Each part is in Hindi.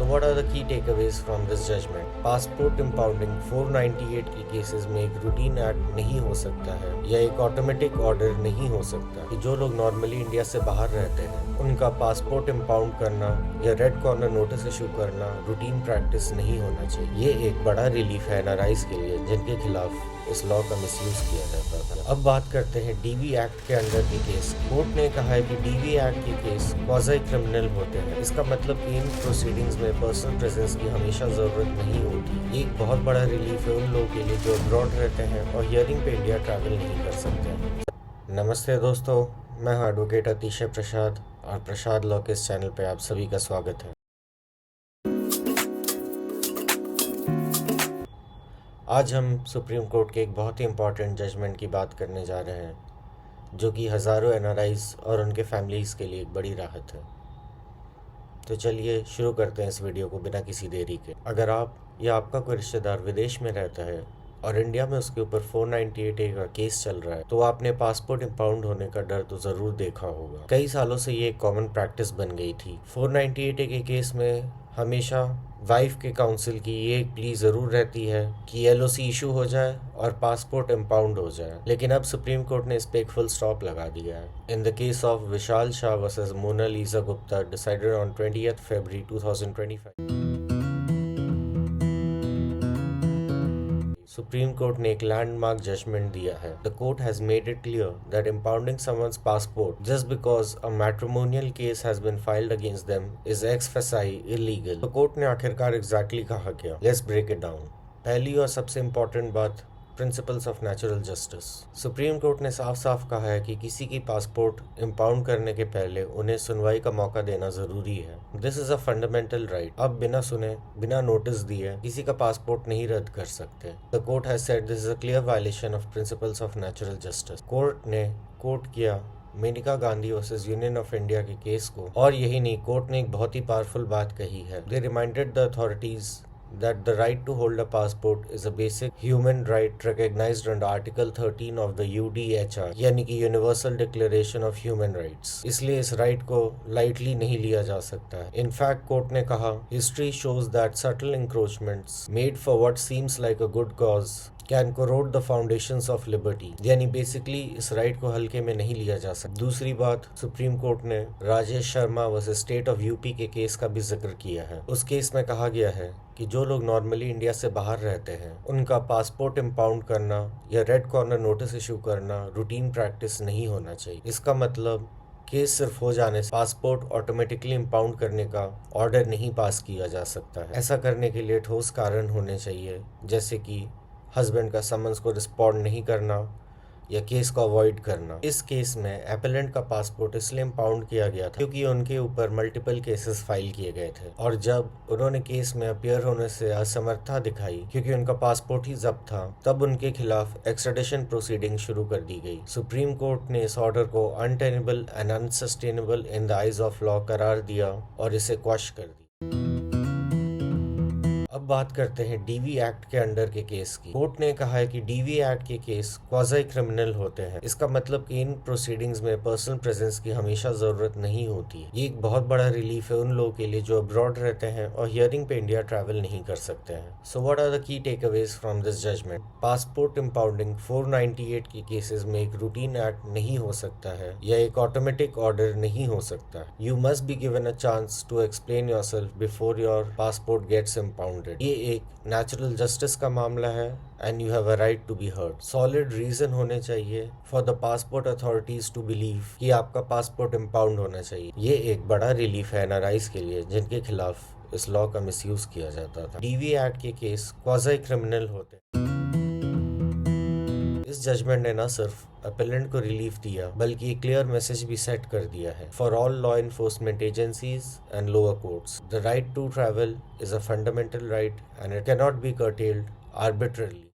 So what are the key takeaways from this judgment? Passport impounding 498 के केसेस में एक रूटीन एक्ट नहीं हो सकता है या एक ऑटोमेटिक ऑर्डर नहीं हो सकता कि जो लोग नॉर्मली इंडिया से बाहर रहते हैं उनका पासपोर्ट इम्पाउंड करना या रेड कॉर्नर नोटिस इशू करना रूटीन प्रैक्टिस नहीं होना चाहिए। ये एक बड़ा रिलीफ है एनआरआईज के लिए जिनके खिलाफ इस लॉ का मिसयूज किया जाता था। अब बात करते हैं डीवी एक्ट के अंडर के केस। कोर्ट ने कहा है कि डीवी एक्ट के केस क्वाज़ी क्रिमिनल होते हैं। इसका मतलब कि इन प्रोसीडिंग्स में पर्सनल प्रेजेंस की हमेशा जरूरत नहीं होती। एक बहुत बड़ा रिलीफ है उन लोगों के लिए जो अब्रॉड रहते हैं और हियरिंग पे इंडिया ट्रैवल नहीं कर सकते। नमस्ते दोस्तों, मैं हूं एडवोकेट अतिशय प्रसाद और प्रसाद लॉ के इस चैनल पे आप सभी का स्वागत है। आज हम सुप्रीम कोर्ट के एक बहुत ही इम्पॉर्टेंट जजमेंट की बात करने जा रहे हैं जो कि हज़ारों एनआरआईज और उनके फैमिलीज़ के लिए एक बड़ी राहत है। तो चलिए शुरू करते हैं इस वीडियो को बिना किसी देरी के। अगर आप या आपका कोई रिश्तेदार विदेश में रहता है और इंडिया में उसके ऊपर 498A का केस चल रहा है तो आपने पासपोर्ट इम्पाउंड होने का डर तो ज़रूर देखा होगा। कई सालों से ये एक कॉमन प्रैक्टिस बन गई थी। 498A के केस में हमेशा वाइफ के काउंसिल की ये एक प्ली ज़रूर रहती है कि एलओसी इशू हो जाए और पासपोर्ट इम्पाउंड हो जाए, लेकिन अब सुप्रीम कोर्ट ने इस पे एक फुल स्टॉप लगा दिया है। In the case of Vishal Shah versus Monalisa Gupta decided on 20th February 2025, supreme court ने एक लैंडमार्क जजमेंट दिया है। The court has made it clear that impounding someone's passport just because a matrimonial case has been filed against them is ex facie illegal। तो कोर्ट ने आखिरकार एग्जैक्टली कहा क्या? Let's break it down. पहली और सबसे इम्पोर्टेंट बात, principles of natural justice. Supreme court ने साफ साफ कहा है कि किसी की पासपोर्ट इम्पाउंड करने के पहले उन्हें सुनवाई का मौका देना जरूरी है। This is a fundamental right. अब बिना सुने, बिना नोटिस दिए किसी का पासपोर्ट नहीं रद्द कर सकते। The court has said this is a clear violation of principles of natural justice. Court ने कोर्ट किया Maneka Gandhi versus union of India के केस को, और यही नहीं, कोर्ट ने एक बहुत ही पावरफुल बात कही है। They reminded the authorities that the right to hold a passport is a basic human right recognized under Article 13 of the UDHR, यानी कि universal declaration of human rights. इसलिए इस राइट को लाइटली नहीं लिया जा सकता है। इनफैक्ट कोर्ट ने कहा, history shows that subtle encroachments made for what seems like a good cause can corrode the foundations of liberty, यानी बेसिकली इस राइट को हल्के में नहीं लिया जा सकता। दूसरी बात, सुप्रीम कोर्ट ने Rajesh Sharma versus state of UP के केस का भी जिक्र किया है। उस केस में कहा गया है कि जो लोग नॉर्मली इंडिया से बाहर रहते हैं उनका पासपोर्ट इम्पाउंड करना या रेड कॉर्नर नोटिस इशू करना रूटीन प्रैक्टिस नहीं होना चाहिए। इसका मतलब केस सिर्फ हो जाने से पासपोर्ट ऑटोमेटिकली इम्पाउंड करने का ऑर्डर नहीं पास किया जा सकता है। ऐसा करने के लिए ठोस कारण होने चाहिए, जैसे कि हस्बैंड का समन्स को रिस्पॉन्ड नहीं करना या केस को अवॉइड करना। इस केस में एपेलेंट का पासपोर्ट इसलिए इम्पाउंड किया गया था क्योंकि उनके ऊपर मल्टीपल केसेस फाइल किए गए थे, और जब उन्होंने केस में अपीयर होने से असमर्थता दिखाई क्योंकि उनका पासपोर्ट ही जब्त था, तब उनके खिलाफ एक्सट्राडिशन प्रोसीडिंग शुरू कर दी गई। सुप्रीम कोर्ट ने इस ऑर्डर को untenable and unsustainable in the eyes of law करार दिया और इसे क्वश कर दिया। अब बात करते हैं डीवी एक्ट के अंडर के केस की। कोर्ट ने कहा है कि डीवी एक्ट के केस क्वाज़ी क्रिमिनल होते हैं। इसका मतलब कि इन प्रोसीडिंग्स में पर्सनल प्रेजेंस की हमेशा जरूरत नहीं होती। ये एक बहुत बड़ा रिलीफ है उन लोगों के लिए जो अब्रॉड रहते हैं और हियरिंग पे इंडिया ट्रैवल नहीं कर सकते हैं। So what are the key takeaways from this judgment? Passport impounding 498 के केसेस में एक रूटीन एक्ट नहीं हो सकता है या एक ऑटोमेटिक ऑर्डर नहीं हो सकता। You must be given a chance to explain yourself before your passport gets impounded. ये एक नेचुरल जस्टिस का मामला है and you have a right to be heard. Solid reason होने चाहिए for the passport authorities to believe कि आपका पासपोर्ट इम्पाउंड होना चाहिए। ये एक बड़ा रिलीफ है एनआरआईज के लिए जिनके खिलाफ इस लॉ का मिसयूज किया जाता था। डीवी एक्ट के केस क्वाज़ी क्रिमिनल होते हैं। इस जजमेंट ने न सिर्फ अपेलेंट को रिलीफ दिया बल्कि एक क्लियर मैसेज भी सेट कर दिया है for all law enforcement agencies and lower courts. The right to travel is a fundamental right and it can not be curtailed arbitrarily.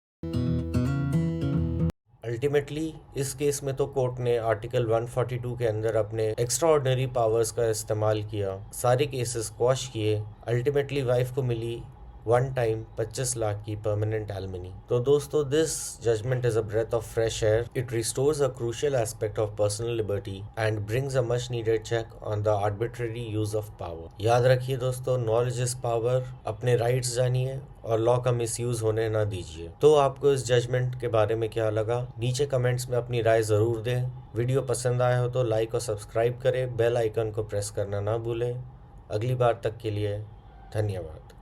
Ultimately इस केस में तो कोर्ट ने आर्टिकल 142 के अंदर अपने एक्स्ट्रा ऑर्डिनरी पावर्स का इस्तेमाल किया, सारे केसेस क्वॉश किए। अल्टीमेटली वाइफ को मिली वन टाइम 25 लाख की परमानेंट एलमनी। तो दोस्तों this judgment is a breath of fresh air. It restores a crucial aspect of personal liberty and brings a much needed check on the arbitrary use of power. याद रखिए दोस्तों, नॉलेज इज पावर। अपने राइट्स जानिए और लॉ का मिसयूज होने ना दीजिए। तो आपको इस जजमेंट के बारे में क्या लगा, नीचे कमेंट्स में अपनी राय जरूर दें। वीडियो पसंद आया हो तो लाइक और सब्सक्राइब करें, बेल आइकन को प्रेस करना ना भूलें। अगली बार तक के लिए धन्यवाद।